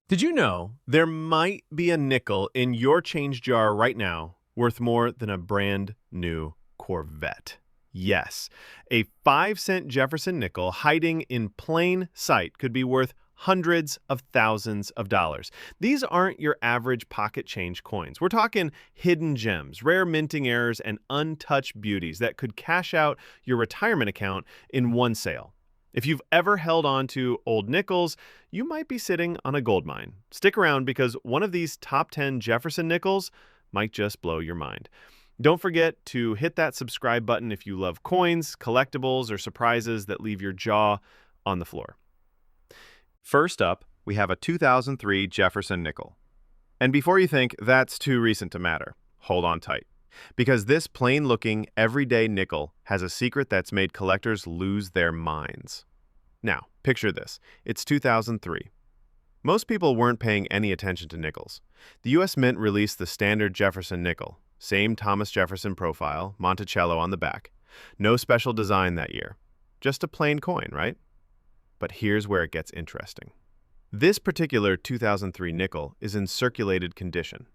Did you know there might be a nickel in your change jar right now worth more than a brand new Corvette? Yes, a 5-cent Jefferson nickel hiding in plain sight could be worth hundreds of thousands of dollars. These aren't your average pocket change coins. We're talking hidden gems, rare minting errors, and untouched beauties that could cash out your retirement account in one sale. If you've ever held on to old nickels, you might be sitting on a gold mine. Stick around because one of these top 10 Jefferson nickels might just blow your mind. Don't forget to hit that subscribe button if you love coins, collectibles, or surprises that leave your jaw on the floor. First up, we have a 2003 Jefferson nickel. And before you think that's too recent to matter, hold on tight. Because this plain-looking, everyday nickel has a secret that's made collectors lose their minds. Now, picture this. It's 2003. Most people weren't paying any attention to nickels. The U.S. Mint released the standard Jefferson nickel, same Thomas Jefferson profile, Monticello on the back. No special design that year. Just a plain coin, right? But here's where it gets interesting. This particular 2003 nickel is in circulated condition.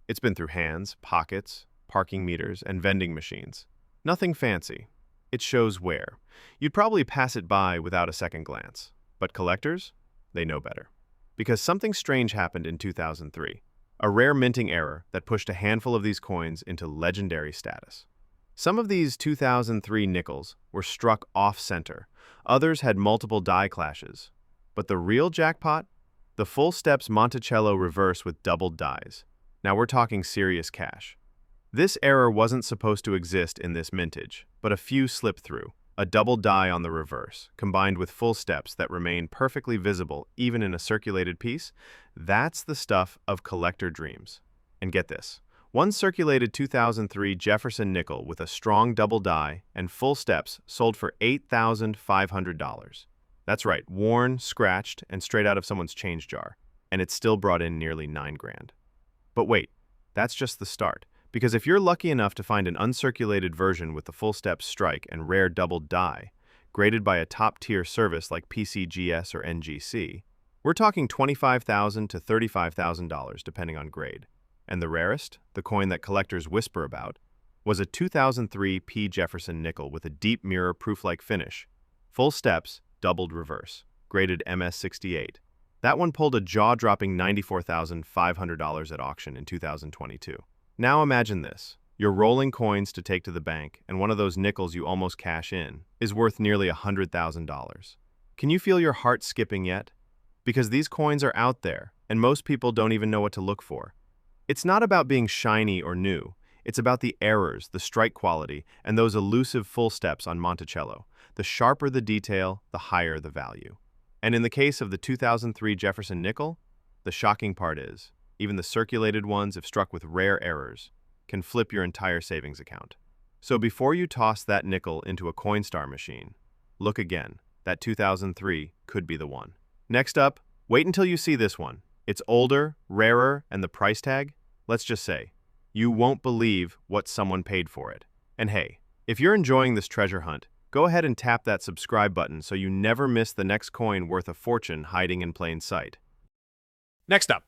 It's been through hands, pockets, parking meters, and vending machines. Nothing fancy. It shows wear. You'd probably pass it by without a second glance. But collectors? They know better. Because something strange happened in 2003. A rare minting error that pushed a handful of these coins into legendary status. Some of these 2003 nickels were struck off-center. Others had multiple die clashes. But the real jackpot? The full steps Monticello reverse with doubled dies. Now we're talking serious cash. This error wasn't supposed to exist in this mintage, but a few slipped through. A double die on the reverse, combined with full steps that remain perfectly visible even in a circulated piece, that's the stuff of collector dreams. And get this, one circulated 2003 Jefferson nickel with a strong double die and full steps sold for $8,500. That's right, worn, scratched, and straight out of someone's change jar, and it still brought in nearly $9,000. But wait, that's just the start. Because if you're lucky enough to find an uncirculated version with the full step strike and rare doubled die, graded by a top-tier service like PCGS or NGC, we're talking $25,000 to $35,000 depending on grade. And the rarest, the coin that collectors whisper about, was a 2003 P. Jefferson nickel with a deep mirror proof-like finish, full steps, doubled reverse, graded MS68. That one pulled a jaw-dropping $94,500 at auction in 2022. Now imagine this. You're rolling coins to take to the bank, and one of those nickels you almost cash in is worth nearly $100,000. Can you feel your heart skipping yet? Because these coins are out there, and most people don't even know what to look for. It's not about being shiny or new. It's about the errors, the strike quality, and those elusive full steps on Monticello. The sharper the detail, the higher the value. And in the case of the 2003 Jefferson nickel, the shocking part is, even the circulated ones, if struck with rare errors, can flip your entire savings account. So before you toss that nickel into a Coinstar machine, look again. That 2003 could be the one. Next up, wait until you see this one. It's older, rarer, and the price tag, let's just say, you won't believe what someone paid for it. And hey, if you're enjoying this treasure hunt, go ahead and tap that subscribe button so you never miss the next coin worth a fortune hiding in plain sight. Next up,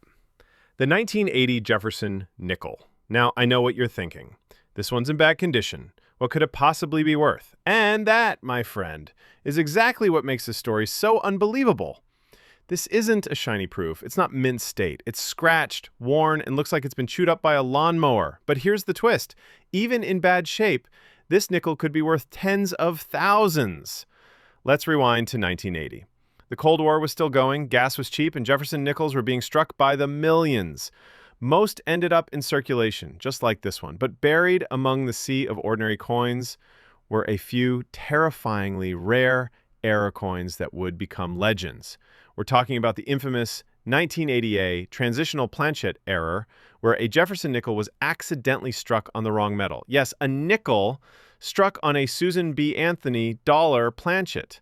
the 1980 Jefferson nickel. Now, I know what you're thinking. This one's in bad condition. What could it possibly be worth? And that, my friend, is exactly what makes this story so unbelievable. This isn't a shiny proof. It's not mint state. It's scratched, worn, and looks like it's been chewed up by a lawnmower. But here's the twist. Even in bad shape, this nickel could be worth tens of thousands. Let's rewind to 1980. The Cold War was still going, gas was cheap, and Jefferson nickels were being struck by the millions. Most ended up in circulation, just like this one, but buried among the sea of ordinary coins were a few terrifyingly rare era coins that would become legends. We're talking about the infamous 1980A transitional planchet error, where a Jefferson nickel was accidentally struck on the wrong metal. Yes, a nickel struck on a Susan B. Anthony dollar planchet.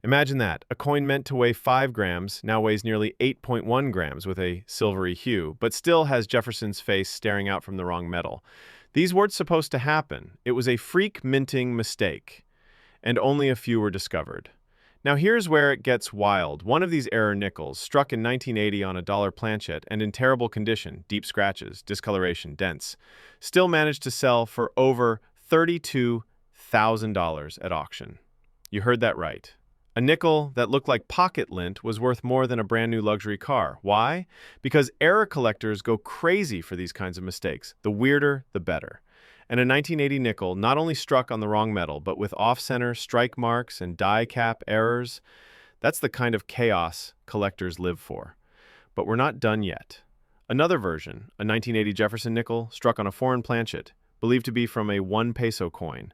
Imagine that. A coin meant to weigh 5 grams now weighs nearly 8.1 grams with a silvery hue, but still has Jefferson's face staring out from the wrong metal. These weren't supposed to happen. It was a freak minting mistake, and only a few were discovered. Now here's where it gets wild. One of these error nickels, struck in 1980 on a dollar planchet and in terrible condition, deep scratches, discoloration, dents, still managed to sell for over $32,000 at auction. You heard that right. A nickel that looked like pocket lint was worth more than a brand new luxury car. Why? Because error collectors go crazy for these kinds of mistakes. The weirder, the better. And a 1980 nickel not only struck on the wrong metal, but with off-center strike marks and die cap errors. That's the kind of chaos collectors live for. But we're not done yet. Another version, a 1980 Jefferson nickel struck on a foreign planchet, believed to be from a 1 peso coin,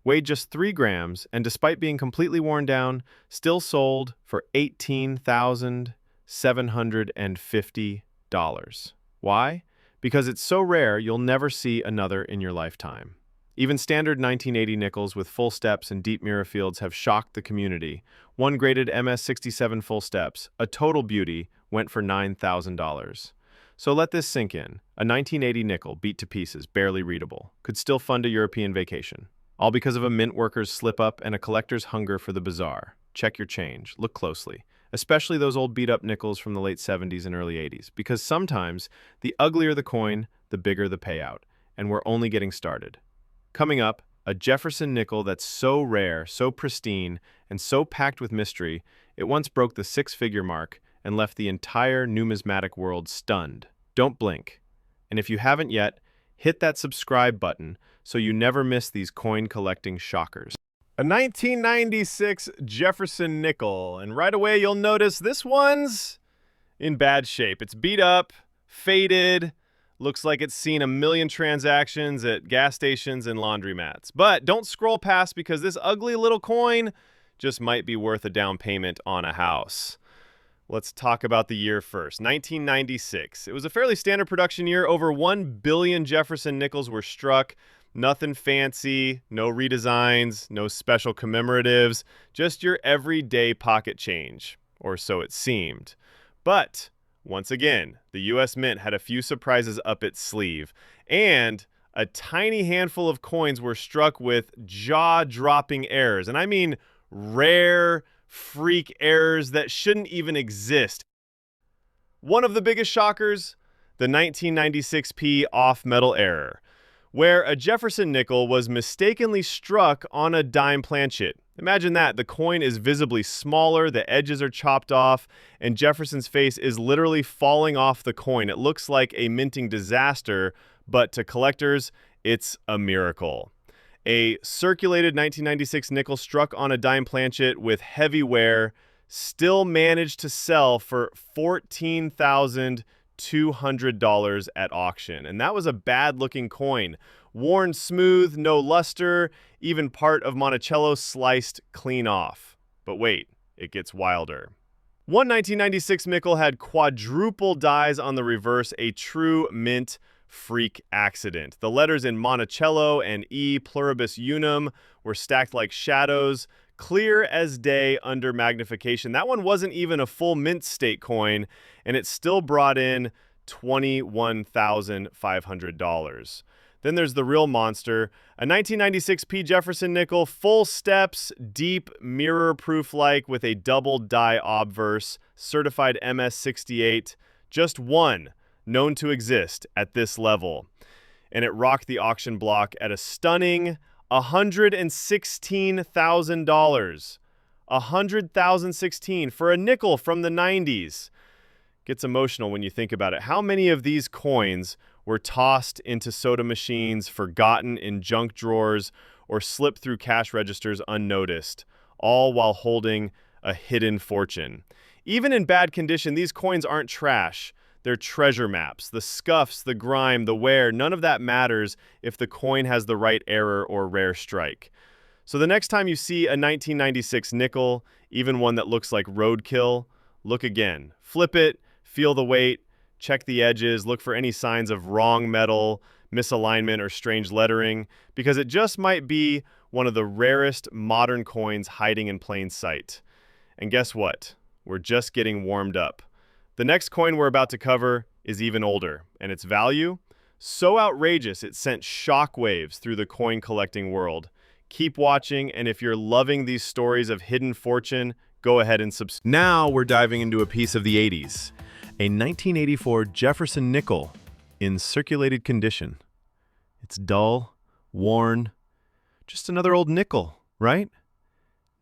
weighed just 3 grams, and despite being completely worn down, still sold for $18,750. Why? Because it's so rare you'll never see another in your lifetime. Even standard 1980 nickels with full steps and deep mirror fields have shocked the community. One graded MS-67 full steps, a total beauty, went for $9,000. So let this sink in. A 1980 nickel, beat to pieces, barely readable, could still fund a European vacation. All because of a mint worker's slip-up and a collector's hunger for the bizarre. Check your change. Look closely. Especially those old beat-up nickels from the late 70s and early 80s, because sometimes the uglier the coin, the bigger the payout, and we're only getting started. Coming up, a Jefferson nickel that's so rare, so pristine, and so packed with mystery, it once broke the 6-figure mark and left the entire numismatic world stunned. Don't blink. And if you haven't yet, hit that subscribe button so you never miss these coin-collecting shockers. A 1996 Jefferson nickel, and right away you'll notice this one's in bad shape. It's beat up, faded, looks like it's seen a million transactions at gas stations and laundromats. But don't scroll past, because this ugly little coin just might be worth a down payment on a house. Let's talk about the year first. 1996. It was a fairly standard production year. Over 1 billion Jefferson nickels were struck. Nothing fancy, no redesigns, no special commemoratives, just your everyday pocket change, or so it seemed. But once again, the US Mint had a few surprises up its sleeve, and a tiny handful of coins were struck with jaw-dropping errors. And I mean rare, freak errors that shouldn't even exist. One of the biggest shockers, the 1996p off-metal error, where a Jefferson nickel was mistakenly struck on a dime planchet. Imagine that. The coin is visibly smaller, the edges are chopped off, and Jefferson's face is literally falling off the coin. It looks like a minting disaster, but to collectors, it's a miracle. A circulated 1996 nickel struck on a dime planchet with heavy wear still managed to sell for $14,200 at auction. And that was a bad-looking coin. Worn smooth, no luster, even part of Monticello sliced clean off. But wait, it gets wilder. One 1996 nickel had quadruple dies on the reverse, a true mint freak accident. The letters in Monticello and E pluribus unum were stacked like shadows, clear as day under magnification. That one wasn't even a full mint state coin, and it still brought in $21,500. Then there's the real monster, a 1996 P. Jefferson nickel, full steps, deep, mirror-proof like with a double die obverse, certified MS-68, just one known to exist at this level. And it rocked the auction block at a stunning $116,000. $100,016 for a nickel from the 90s. Gets emotional when you think about it. How many of these coins were tossed into soda machines, forgotten in junk drawers, or slipped through cash registers unnoticed, all while holding a hidden fortune? Even in bad condition, these coins aren't trash. They're treasure maps. The scuffs, the grime, the wear, none of that matters if the coin has the right error or rare strike. So the next time you see a 1996 nickel, even one that looks like roadkill, look again. Flip it, feel the weight, check the edges, look for any signs of wrong metal, misalignment, or strange lettering, because it just might be one of the rarest modern coins hiding in plain sight. And guess what? We're just getting warmed up. The next coin we're about to cover is even older, and its value? So outrageous it sent shockwaves through the coin collecting world. Keep watching, and if you're loving these stories of hidden fortune, go ahead and subscribe. Now we're diving into a piece of the 80s, a 1984 Jefferson nickel in circulated condition. It's dull, worn, just another old nickel, right?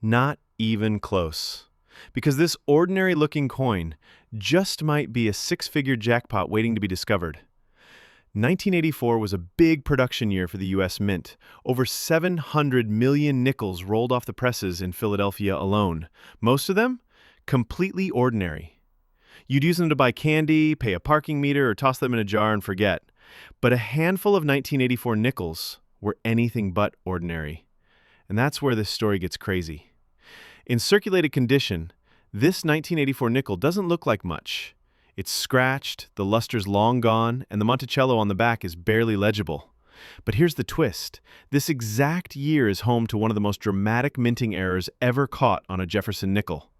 Not even close. Because this ordinary-looking coin just might be a six-figure jackpot waiting to be discovered. 1984 was a big production year for the U.S. Mint. Over 700 million nickels rolled off the presses in Philadelphia alone. Most of them completely ordinary. You'd use them to buy candy, pay a parking meter, or toss them in a jar and forget. But a handful of 1984 nickels were anything but ordinary. And that's where this story gets crazy. In circulated condition, this 1984 nickel doesn't look like much. It's scratched, the luster's long gone, and the Monticello on the back is barely legible. But here's the twist. This exact year is home to one of the most dramatic minting errors ever caught on a Jefferson nickel.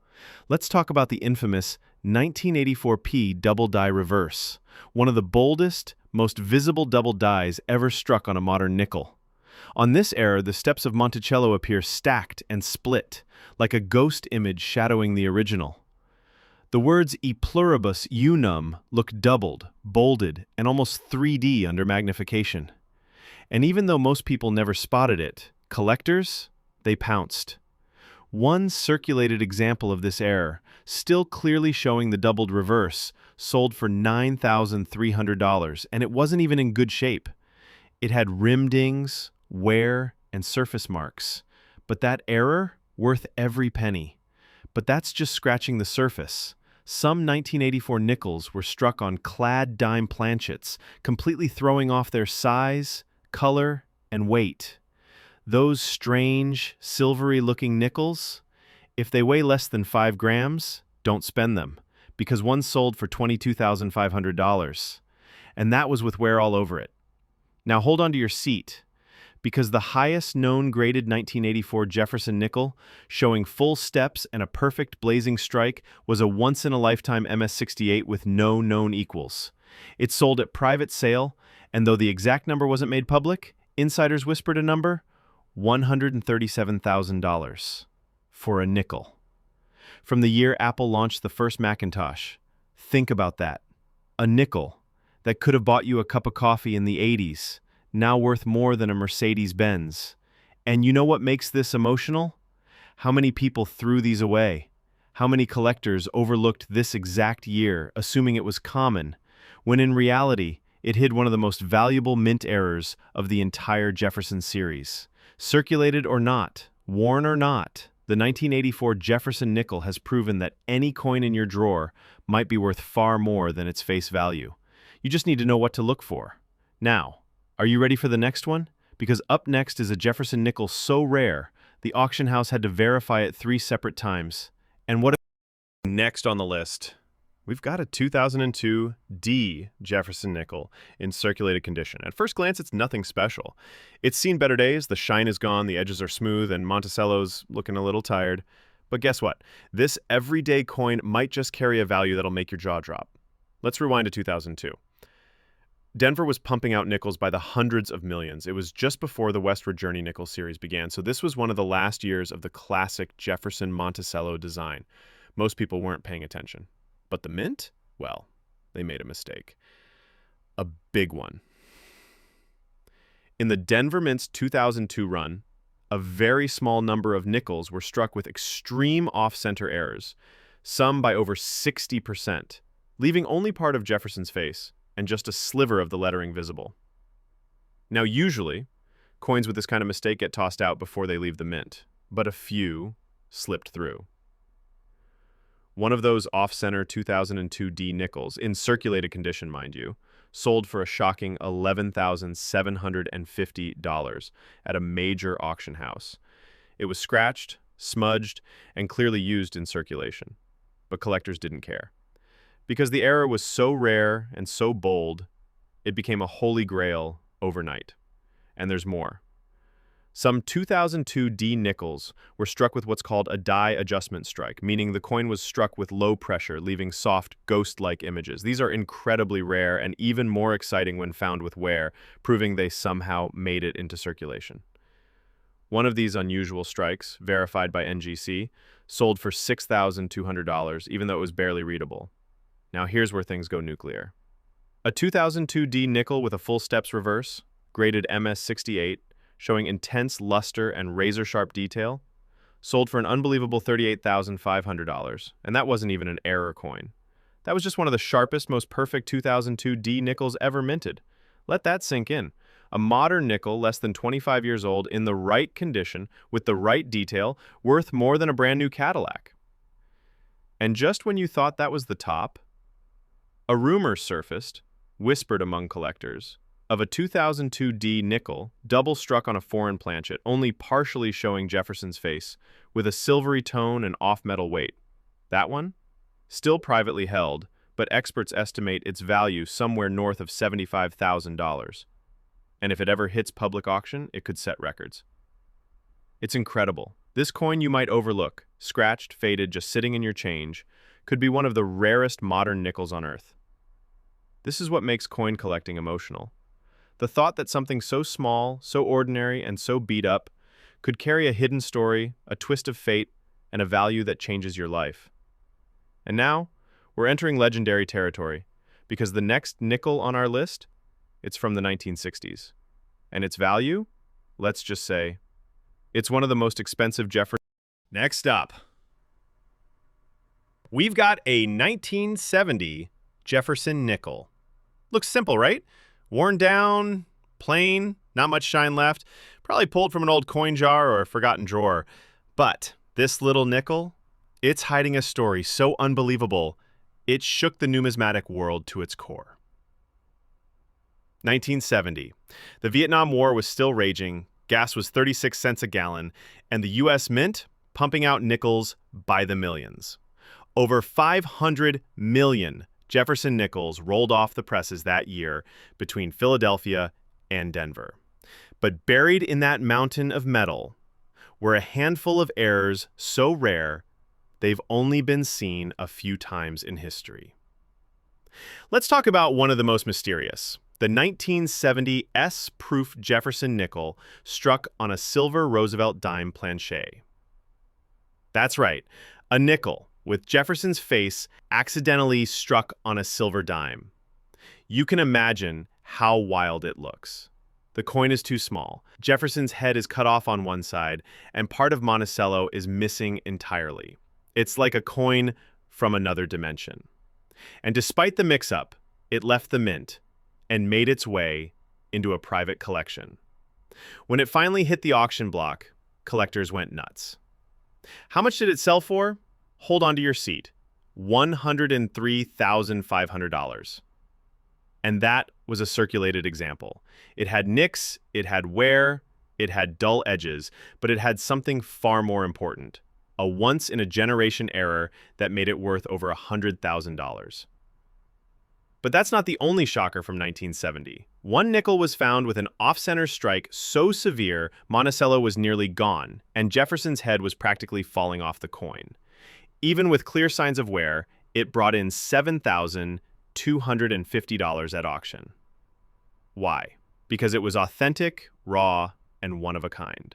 Let's talk about the infamous 1984p double die reverse, one of the boldest, most visible double dies ever struck on a modern nickel. On this error, the steps of Monticello appear stacked and split, like a ghost image shadowing the original. The words e pluribus unum look doubled, bolded, and almost 3D under magnification. And even though most people never spotted it, collectors, they pounced. One circulated example of this error, still clearly showing the doubled reverse, sold for $9,300, and it wasn't even in good shape. It had rim dings, wear, and surface marks. But that error, worth every penny. But that's just scratching the surface. Some 1984 nickels were struck on clad dime planchets, completely throwing off their size, color, and weight. Those strange, silvery-looking nickels, if they weigh less than 5 grams, don't spend them, because one sold for $22,500. And that was with wear all over it. Now hold on to your seat, because the highest known graded 1984 Jefferson nickel, showing full steps and a perfect blazing strike, was a once-in-a-lifetime MS-68 with no known equals. It sold at private sale, and though the exact number wasn't made public, insiders whispered a number, $137,000 for a nickel. From the year Apple launched the first Macintosh, think about that. A nickel that could have bought you a cup of coffee in the 80s, now worth more than a Mercedes-Benz. And you know what makes this emotional? How many people threw these away? How many collectors overlooked this exact year, assuming it was common, when in reality, it hid one of the most valuable mint errors of the entire Jefferson series. Circulated or not, worn or not, the 1984 Jefferson nickel has proven that any coin in your drawer might be worth far more than its face value. You just need to know what to look for. Now, are you ready for the next one? Because up next is a Jefferson nickel so rare, the auction house had to verify it 3 separate times. And what next on the list? We've got a 2002 D Jefferson nickel in circulated condition. At first glance, it's nothing special. It's seen better days, the shine is gone, the edges are smooth, and Monticello's looking a little tired. But guess what? This everyday coin might just carry a value that'll make your jaw drop. Let's rewind to 2002. Denver was pumping out nickels by the hundreds of millions. It was just before the Westward Journey nickel series began, so this was one of the last years of the classic Jefferson Monticello design. Most people weren't paying attention. But the mint? Well, they made a mistake. A big one. In the Denver Mint's 2002 run, a very small number of nickels were struck with extreme off-center errors, some by over 60%, leaving only part of Jefferson's face and just a sliver of the lettering visible. Now, usually, coins with this kind of mistake get tossed out before they leave the mint, but a few slipped through. One of those off-center 2002 D nickels, in circulated condition, mind you, sold for a shocking $11,750 at a major auction house. It was scratched, smudged, and clearly used in circulation. But collectors didn't care. Because the error was so rare and so bold, it became a holy grail overnight. And there's more. Some 2002 D nickels were struck with what's called a die adjustment strike, meaning the coin was struck with low pressure, leaving soft, ghost-like images. These are incredibly rare and even more exciting when found with wear, proving they somehow made it into circulation. One of these unusual strikes, verified by NGC, sold for $6,200, even though it was barely readable. Now here's where things go nuclear. A 2002 D nickel with a full steps reverse, graded MS68, showing intense luster and razor-sharp detail, sold for an unbelievable $38,500, and that wasn't even an error coin. That was just one of the sharpest, most perfect 2002 D nickels ever minted. Let that sink in. A modern nickel, less than 25 years old, in the right condition, with the right detail, worth more than a brand new Cadillac. And just when you thought that was the top, a rumor surfaced, whispered among collectors, of a 2002 D nickel, double struck on a foreign planchet, only partially showing Jefferson's face, with a silvery tone and off-metal weight. That one? Still privately held, but experts estimate its value somewhere north of $75,000. And if it ever hits public auction, it could set records. It's incredible. This coin you might overlook, scratched, faded, just sitting in your change, could be one of the rarest modern nickels on Earth. This is what makes coin collecting emotional. The thought that something so small, so ordinary, and so beat up could carry a hidden story, a twist of fate, and a value that changes your life. And now, we're entering legendary territory, because the next nickel on our list, it's from the 1960s. And its value? Let's just say, it's one of the most expensive Jefferson. Next up, we've got a 1970 Jefferson nickel. Looks simple, right? Worn down, plain, not much shine left, probably pulled from an old coin jar or a forgotten drawer. But this little nickel, it's hiding a story so unbelievable, it shook the numismatic world to its core. 1970. The Vietnam War was still raging, gas was 36 cents a gallon, and the U.S. Mint pumping out nickels by the millions. Over 500 million Jefferson nickels rolled off the presses that year between Philadelphia and Denver. But buried in that mountain of metal were a handful of errors so rare they've only been seen a few times in history. Let's talk about one of the most mysterious. The 1970 S-proof Jefferson nickel struck on a silver Roosevelt dime planchet. That's right, a nickel with Jefferson's face accidentally struck on a silver dime. You can imagine how wild it looks. The coin is too small, Jefferson's head is cut off on one side, and part of Monticello is missing entirely. It's like a coin from another dimension. And despite the mix-up, it left the mint and made its way into a private collection. When it finally hit the auction block, collectors went nuts. How much did it sell for? Hold on to your seat. $103,500. And that was a circulated example. It had nicks, it had wear, it had dull edges, but it had something far more important. A once-in-a-generation error that made it worth over $100,000. But that's not the only shocker from 1970. One nickel was found with an off-center strike so severe Monticello was nearly gone, and Jefferson's head was practically falling off the coin. Even with clear signs of wear, it brought in $7,250 at auction. Why? Because it was authentic, raw, and one of a kind.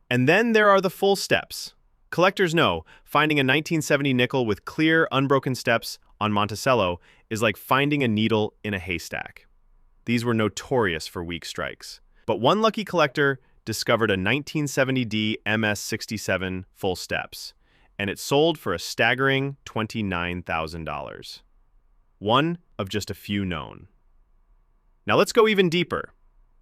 And then there are the full steps. Collectors know finding a 1970 nickel with clear, unbroken steps on Monticello is like finding a needle in a haystack. These were notorious for weak strikes. But one lucky collector discovered a 1970D MS67 full steps, and it sold for a staggering $29,000. One of just a few known. Now let's go even deeper.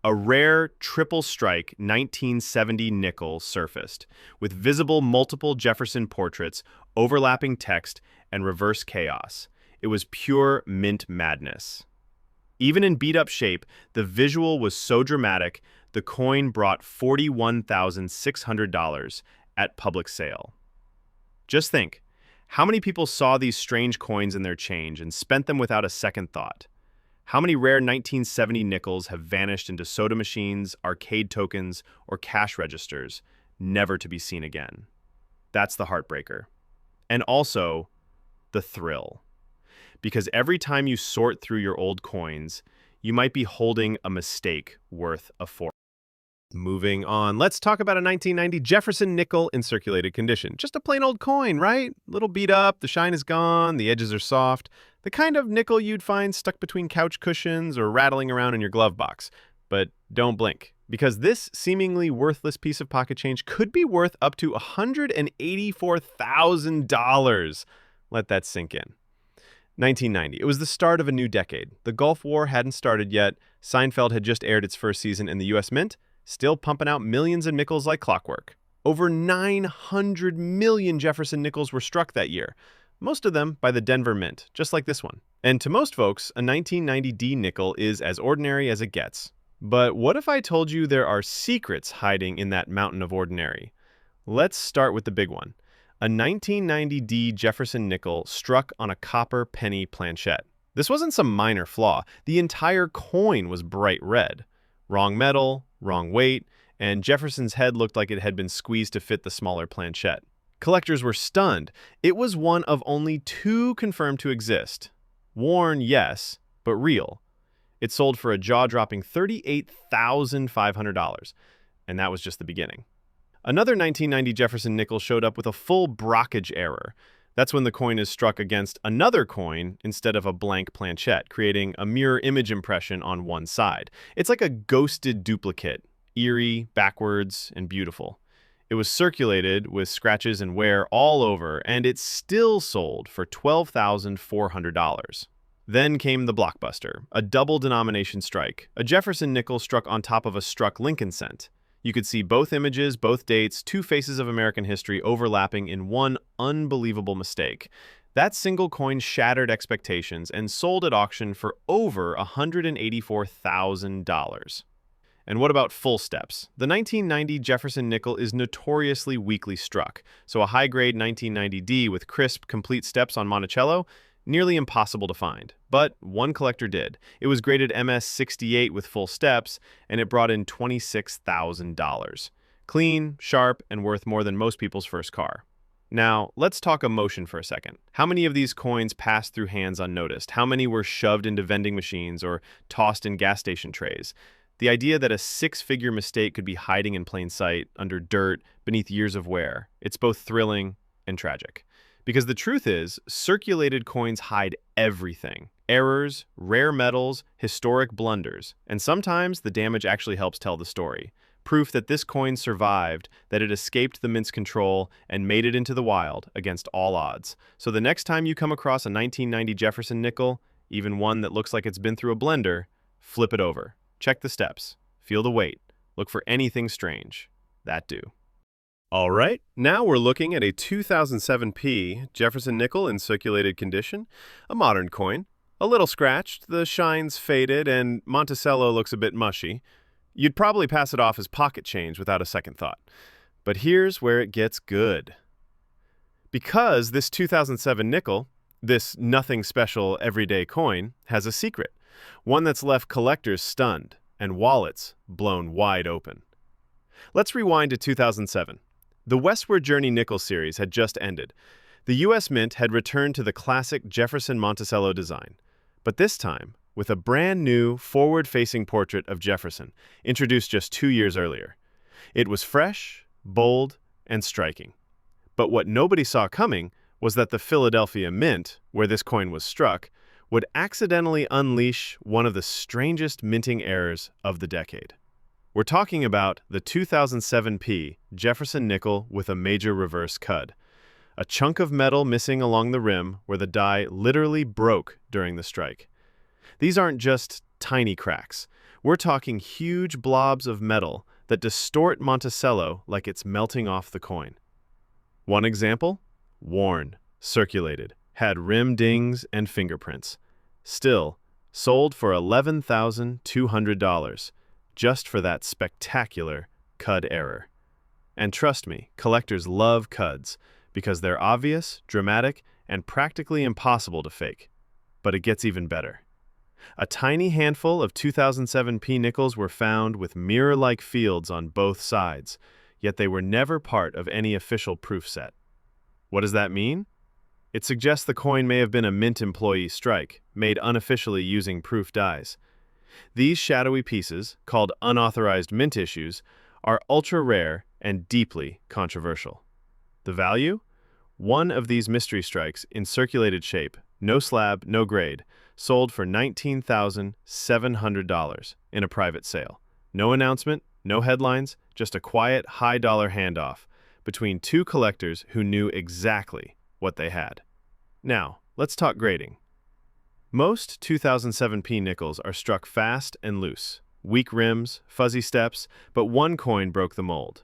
A rare triple strike 1970 nickel surfaced, with visible multiple Jefferson portraits, overlapping text, and reverse chaos. It was pure mint madness. Even in beat-up shape, the visual was so dramatic, the coin brought $41,600 at public sale. Just think, how many people saw these strange coins in their change and spent them without a second thought? How many rare 1970 nickels have vanished into soda machines, arcade tokens, or cash registers, never to be seen again? That's the heartbreaker. And also, the thrill. Because every time you sort through your old coins, you might be holding a mistake worth a fortune. Moving on, let's talk about a 1990 Jefferson nickel in circulated condition. Just a plain old coin, right? Little beat up, the shine is gone, the edges are soft. The kind of nickel you'd find stuck between couch cushions or rattling around in your glove box. But don't blink, because this seemingly worthless piece of pocket change could be worth up to $184,000. Let that sink in. 1990. It was the start of a new decade. The Gulf War hadn't started yet. Seinfeld had just aired its first season, and the U.S. Mint still pumping out millions of nickels like clockwork. Over 900 million Jefferson nickels were struck that year, most of them by the Denver Mint, just like this one. And to most folks, a 1990 D nickel is as ordinary as it gets. But what if I told you there are secrets hiding in that mountain of ordinary? Let's start with the big one. A 1990 D Jefferson nickel struck on a copper penny planchette. This wasn't some minor flaw. The entire coin was bright red. Wrong metal, wrong weight, and Jefferson's head looked like it had been squeezed to fit the smaller planchette. Collectors were stunned. It was one of only two confirmed to exist. Worn, yes, but real. It sold for a jaw-dropping $38,500, and that was just the beginning. Another 1990 Jefferson nickel showed up with a full brockage error. That's when the coin is struck against another coin instead of a blank planchette, creating a mirror image impression on one side. It's like a ghosted duplicate, eerie, backwards, and beautiful. It was circulated with scratches and wear all over, and it still sold for $12,400. Then came the blockbuster, a double denomination strike, a Jefferson nickel struck on top of a struck Lincoln cent. You could see both images, both dates, two faces of American history overlapping in one unbelievable mistake. That single coin shattered expectations and sold at auction for over $184,000. And what about full steps? The 1990 Jefferson nickel is notoriously weakly struck, so a high-grade 1990 D with crisp, complete steps on Monticello, nearly impossible to find. But one collector did. It was graded MS 68 with full steps, and it brought in $26,000. Clean, sharp, and worth more than most people's first car. Now, let's talk emotion for a second. How many of these coins passed through hands unnoticed? How many were shoved into vending machines or tossed in gas station trays? The idea that a six-figure mistake could be hiding in plain sight, under dirt, beneath years of wear, it's both thrilling and tragic. Because the truth is, circulated coins hide everything. Errors, rare metals, historic blunders, and sometimes the damage actually helps tell the story. Proof that this coin survived, that it escaped the mint's control and made it into the wild against all odds. So the next time you come across a 1990 Jefferson nickel, even one that looks like it's been through a blender, flip it over. Check the steps. Feel the weight. Look for anything strange. That do. All right, now we're looking at a 2007p Jefferson nickel in circulated condition, a modern coin. A little scratched, the shine's faded, and Monticello looks a bit mushy. You'd probably pass it off as pocket change without a second thought. But here's where it gets good. Because this 2007 nickel, this nothing special everyday coin, has a secret. One that's left collectors stunned and wallets blown wide open. Let's rewind to 2007. The Westward Journey nickel series had just ended. The U.S. Mint had returned to the classic Jefferson Monticello design, but this time with a brand new, forward-facing portrait of Jefferson, introduced just 2 years earlier. It was fresh, bold, and striking. But what nobody saw coming was that the Philadelphia Mint, where this coin was struck, would accidentally unleash one of the strangest minting errors of the decade. We're talking about the 2007p Jefferson nickel with a major reverse cud. A chunk of metal missing along the rim where the die literally broke during the strike. These aren't just tiny cracks. We're talking huge blobs of metal that distort Monticello like it's melting off the coin. One example? Worn, circulated, had rim dings and fingerprints. Still, sold for $11,200. Just for that spectacular cud error. And trust me, collectors love cuds because they're obvious, dramatic, and practically impossible to fake. But it gets even better. A tiny handful of 2007p nickels were found with mirror-like fields on both sides, yet they were never part of any official proof set. What does that mean? It suggests the coin may have been a Mint employee strike, made unofficially using proof dies. These shadowy pieces, called unauthorized mint issues, are ultra rare and deeply controversial. The value? One of these mystery strikes in circulated shape, no slab, no grade, sold for $19,700 in a private sale. No announcement, no headlines, just a quiet, high-dollar handoff between two collectors who knew exactly what they had. Now, let's talk grading. Most 2007P nickels are struck fast and loose, weak rims, fuzzy steps, but one coin broke the mold.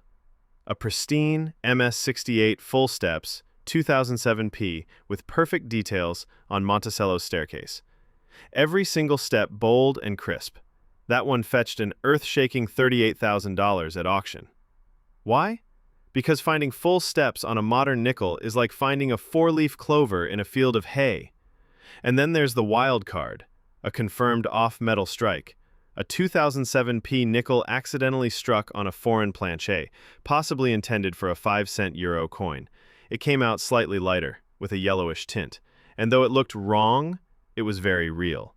A pristine MS68 full steps 2007P with perfect details on Monticello's staircase. Every single step bold and crisp. That one fetched an earth-shaking $38,000 at auction. Why? Because finding full steps on a modern nickel is like finding a four-leaf clover in a field of hay. And then there's the wild card, a confirmed off-metal strike. A 2007P nickel accidentally struck on a foreign planche, possibly intended for a 5-cent euro coin. It came out slightly lighter, with a yellowish tint, and though it looked wrong, it was very real.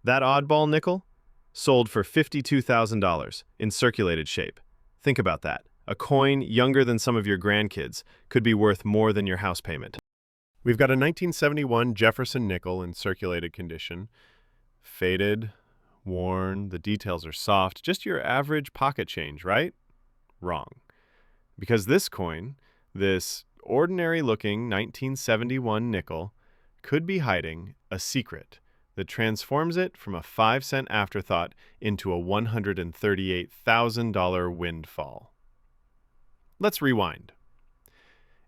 That oddball nickel? Sold for $52,000 in circulated shape. Think about that. A coin younger than some of your grandkids could be worth more than your house payment. We've got a 1971 Jefferson nickel in circulated condition. Faded, worn, the details are soft. Just your average pocket change, right? Wrong. Because this coin, this ordinary-looking 1971 nickel, could be hiding a secret that transforms it from a 5-cent afterthought into a $138,000 windfall. Let's rewind.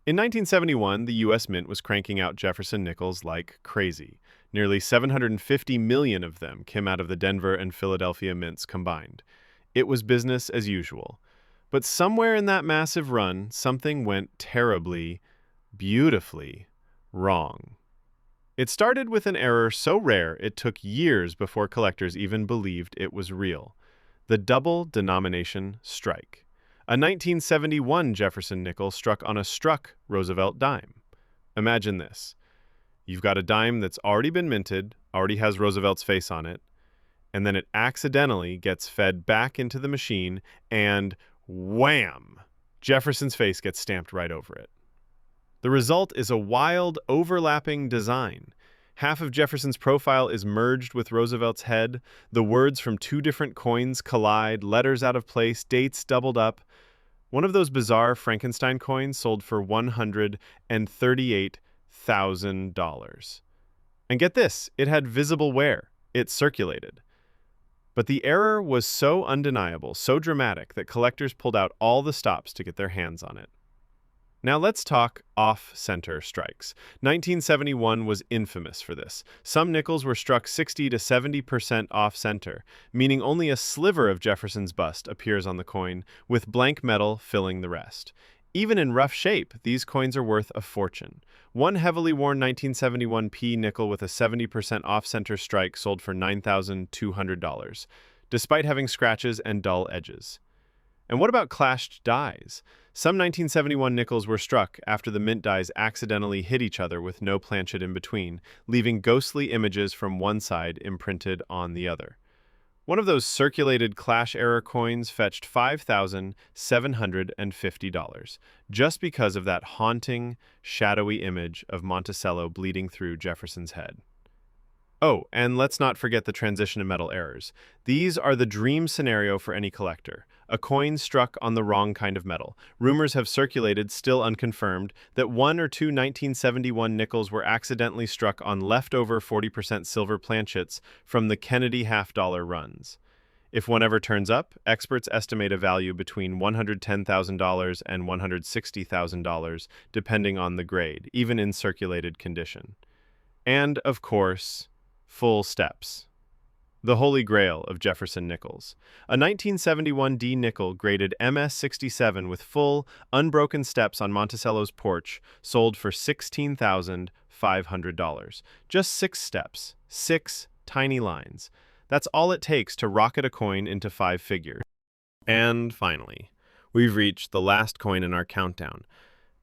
In 1971, the U.S. Mint was cranking out Jefferson nickels like crazy. Nearly 750 million of them came out of the Denver and Philadelphia mints combined. It was business as usual. But somewhere in that massive run, something went terribly, beautifully wrong. It started with an error so rare it took years before collectors even believed it was real. The double denomination strike. A 1971 Jefferson nickel struck on a struck Roosevelt dime. Imagine this. You've got a dime that's already been minted, already has Roosevelt's face on it, and then it accidentally gets fed back into the machine, and wham! Jefferson's face gets stamped right over it. The result is a wild, overlapping design. Half of Jefferson's profile is merged with Roosevelt's head, the words from two different coins collide, letters out of place, dates doubled up. One of those bizarre Frankenstein coins sold for $138,000. And get this, it had visible wear. It circulated. But the error was so undeniable, so dramatic, that collectors pulled out all the stops to get their hands on it. Now let's talk off-center strikes. 1971 was infamous for this. Some nickels were struck 60 to 70% off-center, meaning only a sliver of Jefferson's bust appears on the coin, with blank metal filling the rest. Even in rough shape, these coins are worth a fortune. One heavily worn 1971P nickel with a 70% off-center strike sold for $9,200, despite having scratches and dull edges. And what about clashed dies? Some 1971 nickels were struck after the mint dies accidentally hit each other with no planchet in between, leaving ghostly images from one side imprinted on the other. One of those circulated clash error coins fetched $5,750, just because of that haunting, shadowy image of Monticello bleeding through Jefferson's head. Oh, and let's not forget the transition and metal errors. These are the dream scenario for any collector. A coin struck on the wrong kind of metal. Rumors have circulated, still unconfirmed, that one or two 1971 nickels were accidentally struck on leftover 40% silver planchets from the Kennedy half-dollar runs. If one ever turns up, experts estimate a value between $110,000 and $160,000, depending on the grade, even in circulated condition. And, of course, full steps. The holy grail of Jefferson nickels. A 1971 D nickel graded MS67 with full, unbroken steps on Monticello's porch sold for $16,500. Just 6 steps, 6 tiny lines. That's all it takes to rocket a coin into 5 figures. And finally, we've reached the last coin in our countdown.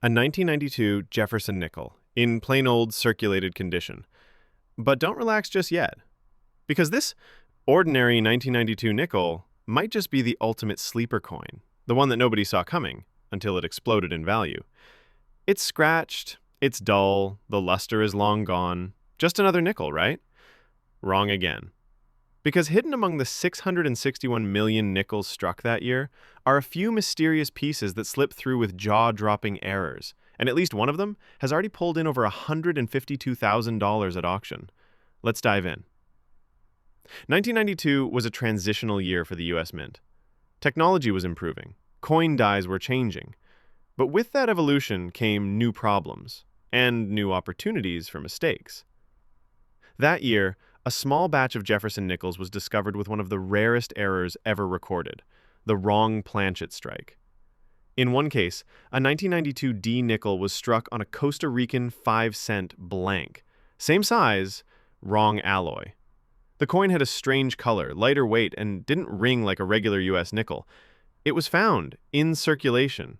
A 1992 Jefferson nickel, in plain old circulated condition. But don't relax just yet. Because this ordinary 1992 nickel might just be the ultimate sleeper coin. the one that nobody saw coming until it exploded in value. It's scratched, it's dull, the luster is long gone. Just another nickel, right? Wrong again. Because hidden among the 661 million nickels struck that year are a few mysterious pieces that slip through with jaw-dropping errors, and at least one of them has already pulled in over $152,000 at auction. Let's dive in. 1992 was a transitional year for the U.S. Mint. Technology was improving, coin dies were changing, but with that evolution came new problems and new opportunities for mistakes. That year, a small batch of Jefferson nickels was discovered with one of the rarest errors ever recorded, the wrong planchet strike. In one case, a 1992 D nickel was struck on a Costa Rican 5-cent blank. Same size, wrong alloy. The coin had a strange color, lighter weight, and didn't ring like a regular U.S. nickel. It was found in circulation,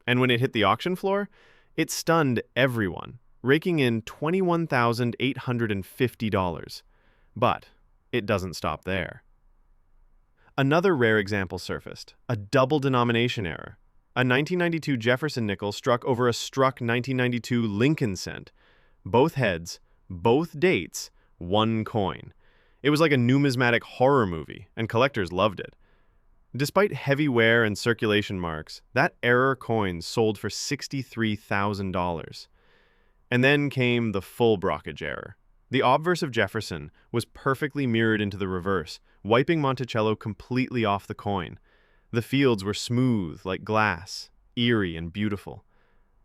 and when it hit the auction floor, it stunned everyone, raking in $21,850. But it doesn't stop there. Another rare example surfaced, a double denomination error. A 1992 Jefferson nickel struck over a struck 1992 Lincoln cent. Both heads, both dates, one coin. It was like a numismatic horror movie, and collectors loved it. Despite heavy wear and circulation marks, that error coin sold for $63,000. And then came the full brockage error. The obverse of Jefferson was perfectly mirrored into the reverse, wiping Monticello completely off the coin. The fields were smooth like glass, eerie and beautiful.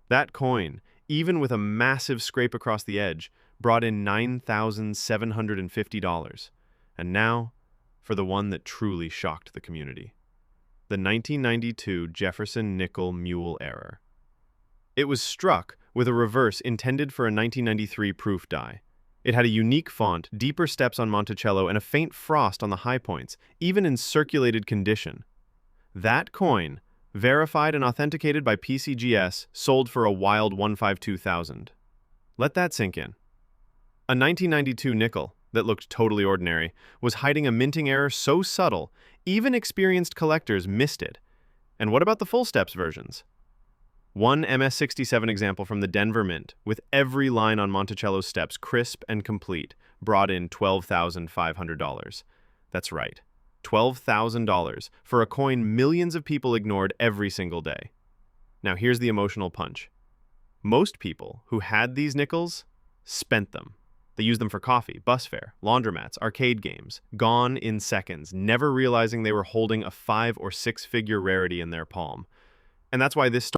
That coin, even with a massive scrape across the edge, brought in $9,750. And now, for the one that truly shocked the community. The 1992 Jefferson nickel mule error. It was struck with a reverse intended for a 1993 proof die. It had a unique font, deeper steps on Monticello, and a faint frost on the high points, even in circulated condition. That coin, verified and authenticated by PCGS, sold for a wild $152,000. Let that sink in. A 1992 nickel that looked totally ordinary was hiding a minting error so subtle, even experienced collectors missed it. And what about the full steps versions? One MS-67 example from the Denver Mint, with every line on Monticello's steps crisp and complete, brought in $12,500. That's right, $12,000 for a coin millions of people ignored every single day. Now here's the emotional punch. Most people who had these nickels spent them. They used them for coffee, bus fare, laundromats, arcade games, gone in seconds, never realizing they were holding a 5- or 6-figure rarity in their palm. And that's why this